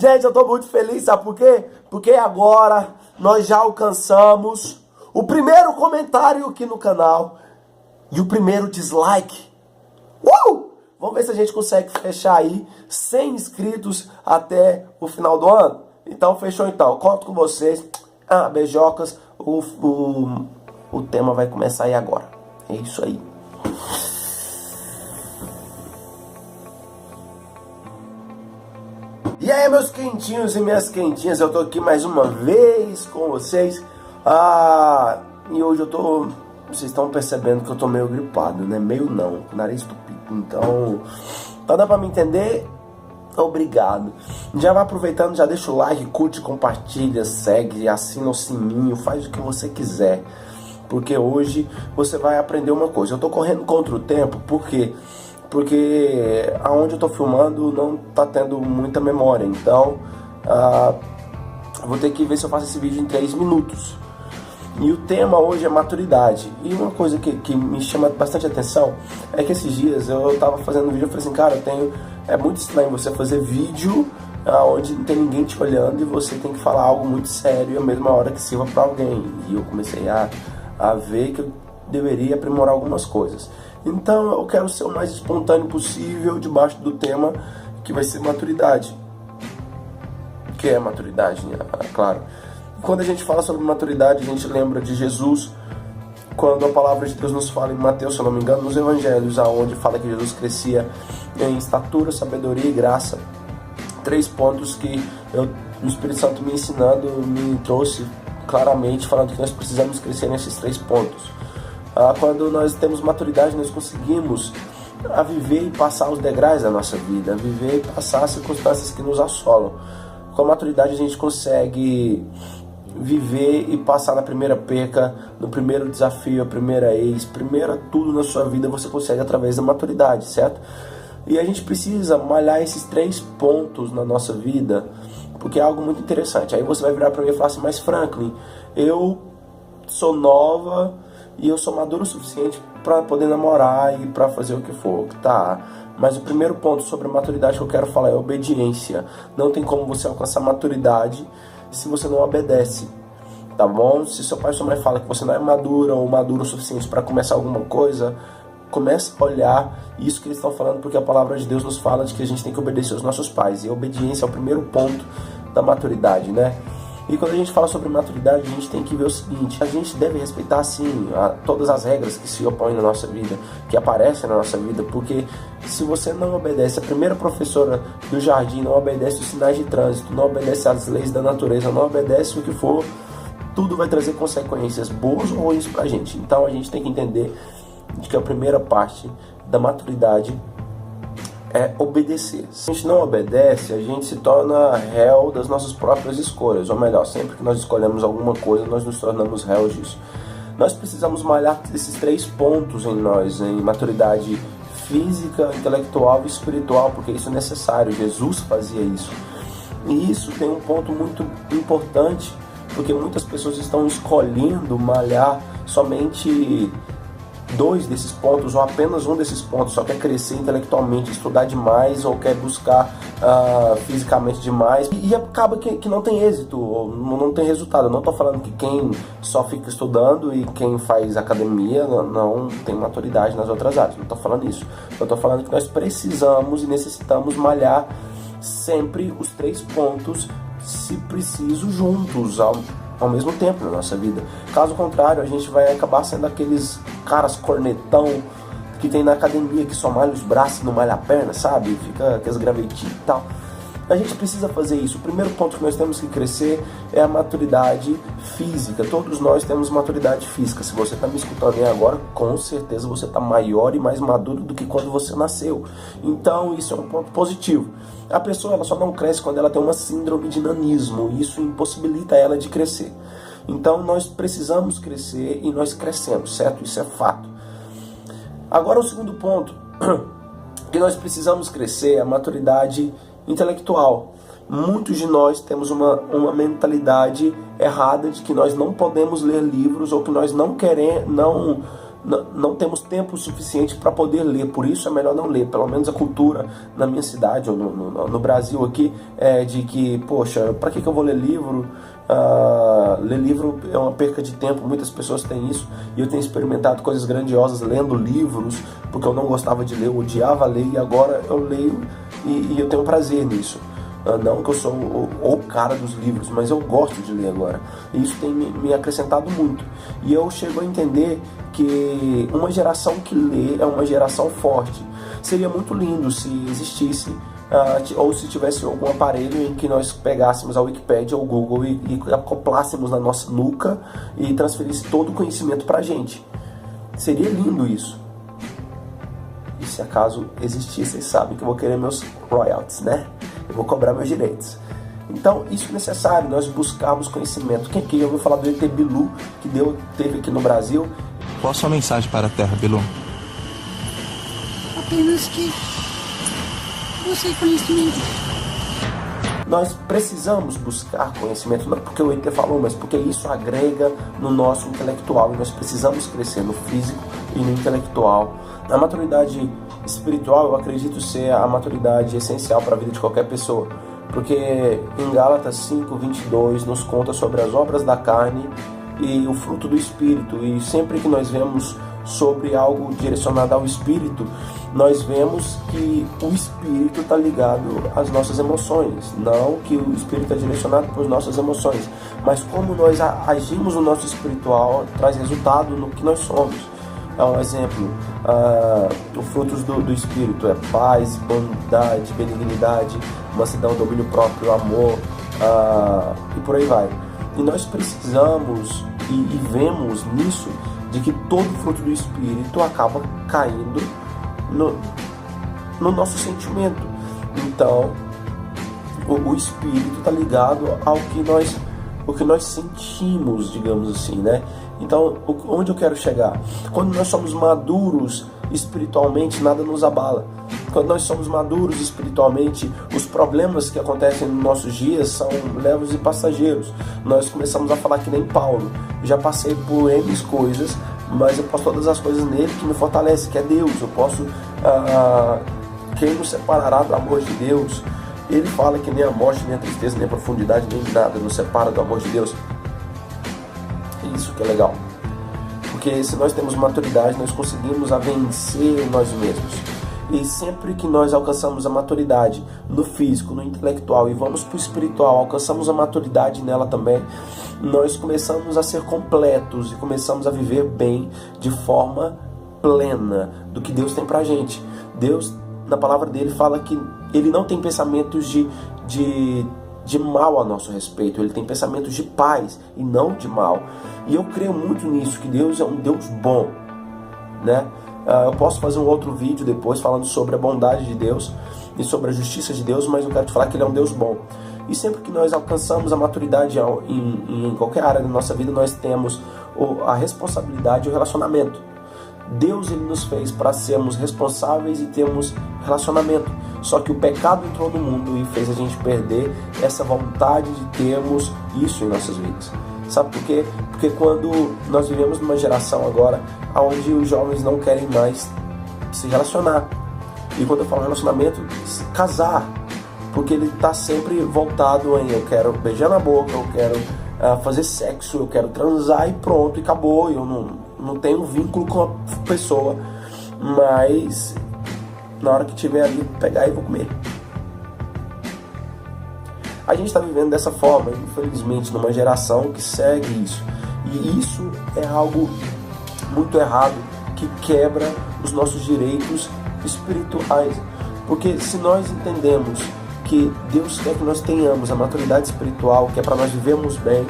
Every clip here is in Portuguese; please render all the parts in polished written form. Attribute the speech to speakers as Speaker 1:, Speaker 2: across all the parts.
Speaker 1: Gente, eu tô muito feliz, sabe por quê? Porque agora nós já alcançamos o primeiro comentário aqui no canal e o primeiro dislike. Vamos ver se a gente consegue fechar aí 100 inscritos até o final do ano. Então, fechou então. Conto com vocês. Beijocas, o tema vai começar aí agora. É isso aí. E aí, meus quentinhos e minhas quentinhas, eu tô aqui mais uma vez com vocês. E hoje vocês estão percebendo que eu tô meio gripado, né? Meio não, com o nariz tupido. Então, tá dando pra me entender? Obrigado. Já vai aproveitando, já deixa o like, curte, compartilha, segue, assina o sininho, faz o que você quiser. Porque hoje você vai aprender uma coisa. Eu tô correndo contra o tempo, por quê? Porque aonde eu tô filmando não tá tendo muita memória. Então, vou ter que ver se eu faço esse vídeo em 3 minutos. E o tema hoje é maturidade. E uma coisa que me chama bastante atenção é que esses dias eu tava fazendo um vídeo e falei assim, cara, é muito estranho você fazer vídeo onde não tem ninguém te olhando e você tem que falar algo muito sério à mesma hora que sirva pra alguém. E eu comecei a ver que eu deveria aprimorar algumas coisas. Então eu quero ser o mais espontâneo possível debaixo do tema que vai ser maturidade. O que é maturidade? Claro. Quando a gente fala sobre maturidade, a gente lembra de Jesus, quando a palavra de Deus nos fala em Mateus, se eu não me engano, nos evangelhos, aonde fala que Jesus crescia em estatura, sabedoria e graça. 3 pontos que o Espírito Santo me ensinando me trouxe claramente, falando que nós precisamos crescer nesses 3 pontos. Quando nós temos maturidade, nós conseguimos viver e passar os degraus da nossa vida, viver e passar as circunstâncias que nos assolam. Com a maturidade a gente consegue viver e passar na primeira perca, no primeiro desafio, a primeira tudo na sua vida você consegue através da maturidade, certo? E a gente precisa malhar esses 3 pontos na nossa vida, porque é algo muito interessante. Aí você vai virar para mim e falar assim, mas Franklin, eu sou nova e eu sou maduro o suficiente para poder namorar e para fazer o que for, tá? Mas o primeiro ponto sobre a maturidade que eu quero falar é obediência. Não tem como você alcançar maturidade se você não obedece, tá bom? Se seu pai ou sua mãe fala que você não é madura ou maduro o suficiente para começar alguma coisa, comece a olhar isso que eles estão falando, porque a palavra de Deus nos fala de que a gente tem que obedecer aos nossos pais. E a obediência é o primeiro ponto da maturidade, né? E quando a gente fala sobre maturidade, a gente tem que ver o seguinte, a gente deve respeitar sim todas as regras que se opõem na nossa vida, que aparecem na nossa vida, porque se você não obedece, a primeira professora do jardim não obedece os sinais de trânsito, não obedece às leis da natureza, não obedece o que for, tudo vai trazer consequências boas ou ruins pra gente. Então a gente tem que entender de que a primeira parte da maturidade é obedecer. Se a gente não obedece, a gente se torna réu das nossas próprias escolhas. Ou melhor, sempre que nós escolhemos alguma coisa, nós nos tornamos réus disso. Nós precisamos malhar esses 3 pontos em nós, em maturidade física, intelectual e espiritual, porque isso é necessário. Jesus fazia isso. E isso tem um ponto muito importante, porque muitas pessoas estão escolhendo malhar somente 2 desses pontos ou apenas um desses pontos, só quer crescer intelectualmente, estudar demais ou quer buscar fisicamente demais e acaba que não tem êxito ou não tem resultado. Eu não estou falando que quem só fica estudando e quem faz academia não tem maturidade nas outras áreas, não estou falando isso. Eu estou falando que nós precisamos e necessitamos malhar sempre os 3 pontos, se preciso, juntos ao mesmo tempo na nossa vida. Caso contrário, a gente vai acabar sendo aqueles caras cornetão que tem na academia, que só malha os braços e não malha a perna, sabe? Fica aqueles gravetinhos e tal. A gente precisa fazer isso. O primeiro ponto que nós temos que crescer é a maturidade física. Todos nós temos maturidade física. Se você está me escutando aí agora, com certeza você está maior e mais maduro do que quando você nasceu. Então isso é um ponto positivo. A pessoa ela só não cresce quando ela tem uma síndrome de nanismo. Isso impossibilita ela de crescer. Então nós precisamos crescer e nós crescemos, certo? Isso é fato. Agora o segundo ponto que nós precisamos crescer é a maturidade intelectual. Muitos de nós temos uma mentalidade errada de que nós não podemos ler livros ou que nós não não temos tempo suficiente para poder ler, por isso é melhor não ler. Pelo menos a cultura na minha cidade ou no Brasil aqui é de que, poxa, para que eu vou ler livro? Ler livro é uma perca de tempo, muitas pessoas têm isso, e eu tenho experimentado coisas grandiosas lendo livros, porque eu não gostava de ler, eu odiava ler, e agora eu leio e eu tenho prazer nisso. Não que eu sou o cara dos livros, mas eu gosto de ler agora. E isso tem me acrescentado muito. E eu chego a entender que uma geração que lê é uma geração forte. Seria muito lindo se existisse, ou se tivesse algum aparelho em que nós pegássemos a Wikipédia ou o Google e acoplássemos na nossa nuca e transferisse todo o conhecimento pra gente. Seria lindo isso. E se acaso existir, vocês sabem que eu vou querer meus royalties, né? Eu vou cobrar meus direitos. Então, isso é necessário, nós buscarmos conhecimento. Quem já ouviu falar do ET Bilu, que teve aqui no Brasil?
Speaker 2: Qual a sua mensagem para a Terra, Bilu?
Speaker 3: Apenas que busque conhecimento.
Speaker 1: Nós precisamos buscar conhecimento, não porque o ET falou, mas porque isso agrega no nosso intelectual. E nós precisamos crescer no físico e no intelectual. A maturidade espiritual, eu acredito ser a maturidade essencial para a vida de qualquer pessoa. Porque em Gálatas 5:22 nos conta sobre as obras da carne e o fruto do Espírito. E sempre que nós vemos sobre algo direcionado ao Espírito, nós vemos que o Espírito está ligado às nossas emoções. Não que o Espírito é direcionado para as nossas emoções, mas como nós agimos no nosso espiritual traz resultado no que nós somos. Um exemplo, os frutos do Espírito é paz, bondade, benignidade, mansidão, domínio próprio, amor, e por aí vai. E nós precisamos e vemos nisso de que todo fruto do Espírito acaba caindo no nosso sentimento. Então, o Espírito está ligado ao que nós sentimos, digamos assim, né? Então, onde eu quero chegar? Quando nós somos maduros espiritualmente, nada nos abala. Quando nós somos maduros espiritualmente, os problemas que acontecem nos nossos dias são leves e passageiros. Nós começamos a falar que nem Paulo. Já passei por N coisas, mas eu posso todas as coisas nele que me fortalece, que é Deus. Eu posso... quem nos separará do amor de Deus? Ele fala que nem a morte, nem a tristeza, nem a profundidade, nem nada nos separa do amor de Deus. Isso que é legal. Porque se nós temos maturidade, nós conseguimos vencer nós mesmos. E sempre que nós alcançamos a maturidade no físico, no intelectual e vamos para o espiritual, alcançamos a maturidade nela também, nós começamos a ser completos e começamos a viver bem de forma plena do que Deus tem pra gente. Deus, na palavra dele, fala que ele não tem pensamentos de mal a nosso respeito, ele tem pensamentos de paz e não de mal. E eu creio muito nisso, que Deus é um Deus bom, né? Eu posso fazer um outro vídeo depois falando sobre a bondade de Deus e sobre a justiça de Deus, mas eu quero te falar que ele é um Deus bom. E sempre que nós alcançamos a maturidade em qualquer área da nossa vida, nós temos a responsabilidade e o relacionamento. Deus, ele nos fez para sermos responsáveis e termos relacionamento. Só que o pecado entrou no mundo e fez a gente perder essa vontade de termos isso em nossas vidas. Sabe por quê? Porque quando nós vivemos numa geração agora onde os jovens não querem mais se relacionar. E quando eu falo relacionamento, casar. Porque ele está sempre voltado em eu quero beijar na boca, eu quero fazer sexo, eu quero transar e pronto, e acabou. Eu não tenho vínculo com a pessoa, mas na hora que tiver ali, vou pegar e vou comer. A gente está vivendo dessa forma, infelizmente, numa geração que segue isso. E isso é algo muito errado, que quebra os nossos direitos espirituais. Porque se nós entendemos que Deus quer que nós tenhamos a maturidade espiritual, que é para nós vivermos bem,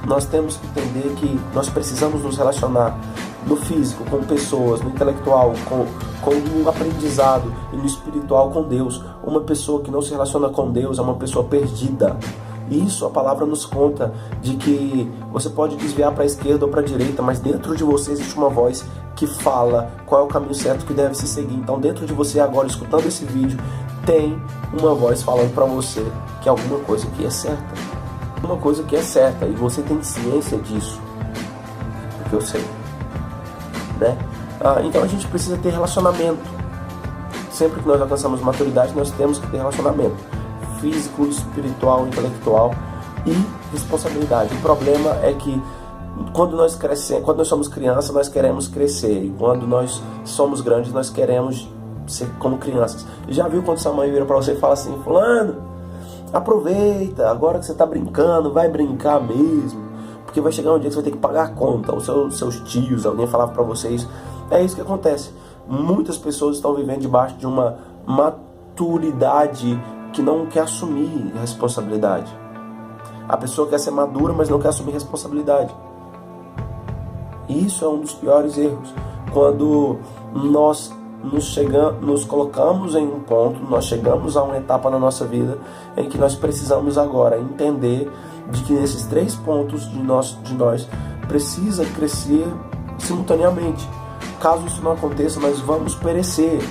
Speaker 1: nós temos que entender que nós precisamos nos relacionar no físico, com pessoas, no intelectual, com o aprendizado e no espiritual com Deus. Uma pessoa que não se relaciona com Deus é uma pessoa perdida. E isso a palavra nos conta, de que você pode desviar para a esquerda ou para a direita, mas dentro de você existe uma voz que fala qual é o caminho certo que deve se seguir. Então dentro de você agora, escutando esse vídeo, tem uma voz falando para você que alguma coisa que é certa. Uma coisa que é certa, e você tem ciência disso, porque eu sei. né? Então a gente precisa ter relacionamento. Sempre que nós alcançamos maturidade, nós temos que ter relacionamento físico, espiritual, intelectual e responsabilidade. O problema é que quando nós crescemos, quando nós somos crianças, nós queremos crescer, e quando nós somos grandes, nós queremos ser como crianças. Já viu quando sua mãe vira para você e fala assim: fulano, aproveita, agora que você está brincando, vai brincar mesmo, porque vai chegar um dia que você vai ter que pagar a conta. Os seus tios, alguém falava para vocês. É isso que acontece. Muitas pessoas estão vivendo debaixo de uma maturidade que não quer assumir responsabilidade. A pessoa quer ser madura, mas não quer assumir responsabilidade. Isso é um dos piores erros. Quando nós nos colocamos em um ponto, nós chegamos a uma etapa na nossa vida em que nós precisamos agora entender de que nesses 3 pontos de nós precisa crescer simultaneamente. Caso isso não aconteça, nós vamos perecer.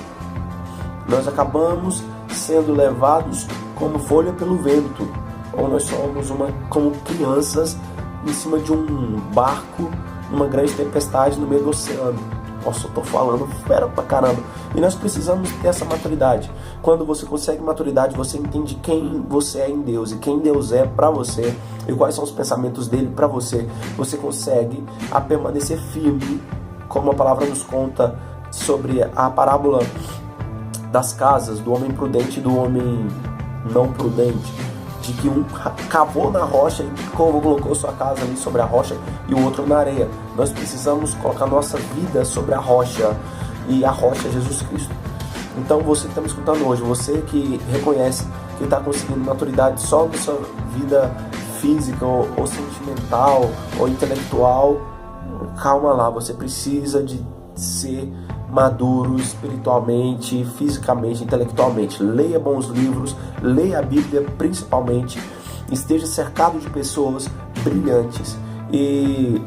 Speaker 1: Nós acabamos sendo levados como folha pelo vento, ou nós somos como crianças em cima de um barco numa grande tempestade no meio do oceano. Nossa, eu tô falando fera pra caramba. E nós precisamos ter essa maturidade. Quando você consegue maturidade, você entende quem você é em Deus e quem Deus é pra você e quais são os pensamentos dele pra você. Você consegue permanecer firme, como a palavra nos conta sobre a parábola das casas, do homem prudente e do homem não prudente, de que um cavou na rocha e colocou sua casa ali sobre a rocha e o outro na areia. Nós precisamos colocar nossa vida sobre a rocha, e a rocha é Jesus Cristo. Então você que está me escutando hoje, você que reconhece que está conseguindo maturidade só na sua vida física ou sentimental ou intelectual, calma lá, você precisa de ser maduro espiritualmente, fisicamente, intelectualmente. Leia bons livros, leia a Bíblia principalmente, esteja cercado de pessoas brilhantes e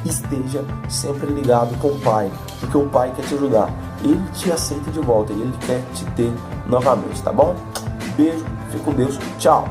Speaker 1: esteja sempre ligado com o Pai, porque o Pai quer te ajudar, Ele te aceita de volta e Ele quer te ter novamente, tá bom? Beijo, fique com Deus, tchau!